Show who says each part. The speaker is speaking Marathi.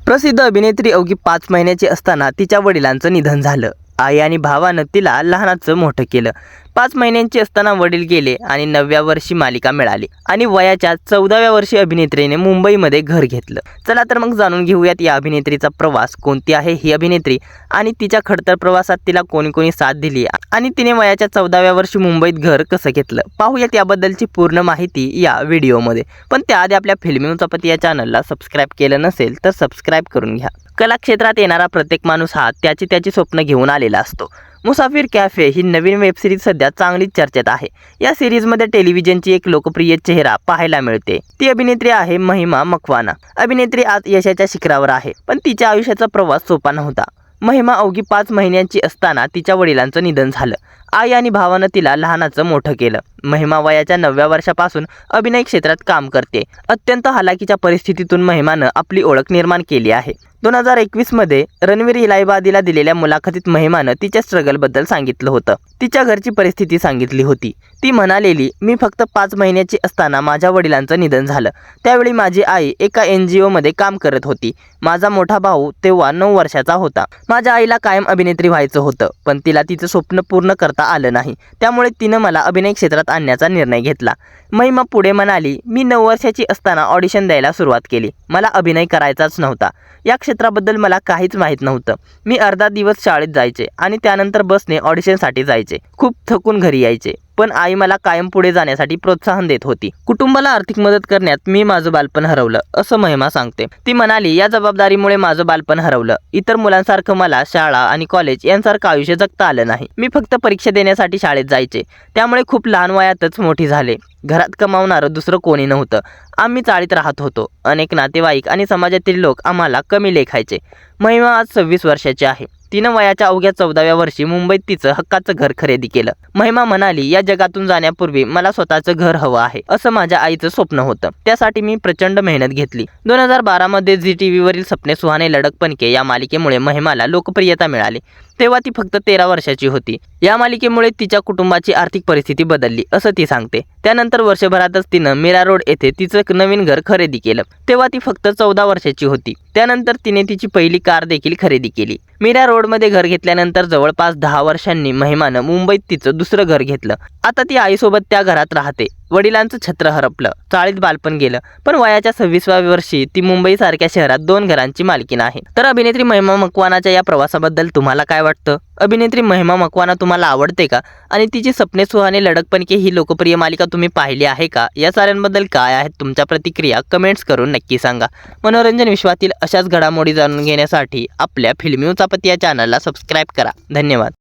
Speaker 1: प्रसिद्ध अभिनेत्री अवघी 5 महिन्याची असताना तिच्या वडिलांचं निधन झालं। आई आणि भावानं तिला लहानाचं मोठं केलं। 5 महिन्यांची असताना वडील गेले आणि 9व्या वर्षी मालिका मिळाली आणि वयाच्या 14व्या वर्षी अभिनेत्रीने मुंबईमध्ये घर घेतलं। चला तर मग जाणून घेऊयात या अभिनेत्रीचा प्रवास, कोणती आहे ही अभिनेत्री आणि तिच्या खडतर प्रवासात तिला कोणी कोणी साथ दिली आणि तिने वयाच्या 14व्या वर्षी मुंबईत घर कसं घेतलं, पाहूयात याबद्दलची पूर्ण माहिती या व्हिडिओमध्ये। पण त्याआधी आपल्या फिल्मी उचापती या चॅनलला सबस्क्राईब केलं नसेल तर सबस्क्राईब करून घ्या। कला क्षेत्रात येणारा प्रत्येक माणूस हा त्याची स्वप्न घेऊन आलेला असतो। मुसाफिर कॅफे ही नवीन वेबसिरीज सध्या चांगलीच चर्चेत आहे। या सिरीजमध्ये टेलिव्हिजनची एक लोकप्रिय चेहरा पाहायला मिळते। ती अभिनेत्री आहे महिमा मकवाना। अभिनेत्री आज यशाच्या शिखरावर आहे, पण तिच्या आयुष्याचा प्रवास सोपा नव्हता। महिमा अवघी 5 महिन्यांची असताना तिच्या वडिलांचं निधन झालं। आई आणि भावानं तिला लहानाचं मोठं केलं। महिमा वयाच्या 9व्या वर्षापासून अभिनय क्षेत्रात काम करते। अत्यंत हालाकीच्या परिस्थितीतून महिमानं आपली ओळख निर्माण केली आहे। 2021 मध्ये रणवीर इलाहीबादीला दिलेल्या मुलाखतीत महिमानं तिच्या स्ट्रगलबद्दल सांगितलं होतं। तिच्या घरची परिस्थिती सांगितली होती। ती म्हणालेली, मी फक्त 5 महिन्याची असताना माझ्या वडिलांचं निधन झालं। त्यावेळी माझी आई एका NGO मध्ये काम करत होती। माझा मोठा भाऊ तेव्हा 9 वर्षाचा होता। माझ्या आईला कायम अभिनेत्री व्हायचं होतं, पण तिला तिचं स्वप्न पूर्ण करता आलं नाही। त्यामुळे तिनं मला अभिनय क्षेत्रात आणण्याचा निर्णय घेतला। महिमा पुढे म्हणाली, मी 9 वर्षाची असताना ऑडिशन द्यायला सुरुवात केली। मला अभिनय करायचाच नव्हता। या क्षेत्राबद्दल मला काहीच माहीत नव्हतं। मी अर्धा दिवस शाळेत जायचे आणि त्यानंतर बसने ऑडिशनसाठी जायचे। खूप थकून घरी यायचे, पण आई मला कायम पुढे जाण्यासाठी प्रोत्साहन देत होती। कुटुंबाला आर्थिक मदत करण्यात मी माझं बालपण हरवलं, असं महिमा सांगते। ती म्हणाली, या जबाबदारीमुळे माझं बालपण हरवलं। इतर मुलांसारखं मला शाळा आणि कॉलेज यांसारखं आयुष्य जगता आलं नाही। मी फक्त परीक्षा देण्यासाठी शाळेत जायचे, त्यामुळे खूप लहान वयातच मोठी झाले। घरात कमावणारं दुसरं कोणी नव्हतं। आम्ही चाळीत राहत होतो। अनेक नातेवाईक आणि समाजातील लोक आम्हाला कमी लेखायचे। महिमा आज 26 वर्षाची आहे। तिनं वयाच्या अवघ्या 14व्या वर्षी मुंबईत तिचं हक्काचं घर खरेदी केलं। महिमा म्हणाली, या जगातून जाण्यापूर्वी मला स्वतःचं घर हवं आहे, असं माझ्या आईचं स्वप्न होतं। त्यासाठी मी प्रचंड मेहनत घेतली। 2012 मध्ये झी टीव्हीवरील सपने सुहाने लडकपणके या मालिकेमुळे महिमाला लोकप्रियता मिळाली। तेव्हा ती फक्त 13 वर्षाची होती। या मालिकेमुळे तिच्या कुटुंबाची आर्थिक परिस्थिती बदलली, असं ती सांगते। त्यानंतर वर्षभरातच तिनं मीरा रोड येथे तिचं नवीन घर खरेदी केलं। तेव्हा ती फक्त 14 वर्षाची होती। त्यानंतर तिने तिची पहिली कार देखील खरेदी केली। मीरा रोडमध्ये घर घेतल्यानंतर जवळपास 10 वर्षांनी महिमानं मुंबईत तिचं दुसरं घर घेतलं। आता ती आईसोबत त्या घरात राहते। वडिलांचं छत्र हरपलं, चाळीत बालपण गेलं, पण वयाच्या 26व्या वर्षी ती मुंबईसारख्या शहरात 2 घरांची मालकीण आहे। तर अभिनेत्री महिमा मकवानाच्या या प्रवासाबद्दल तुम्हाला काय वाटतं? अभिनेत्री महिमा मकवाना तुम्हाला आवडते का? आणि तिची सपने सुहाने लडकपणके ही लोकप्रिय मालिका तुम्ही पाहिली आहे का? या साऱ्यांबद्दल काय आहेत तुमच्या प्रतिक्रिया कमेंट्स करून नक्की सांगा। मनोरंजन विश्वातील अशाच घडामोडी जाणून घेण्यासाठी आपल्या फिल्मी उचापती या चॅनलला सबस्क्राईब करा। धन्यवाद।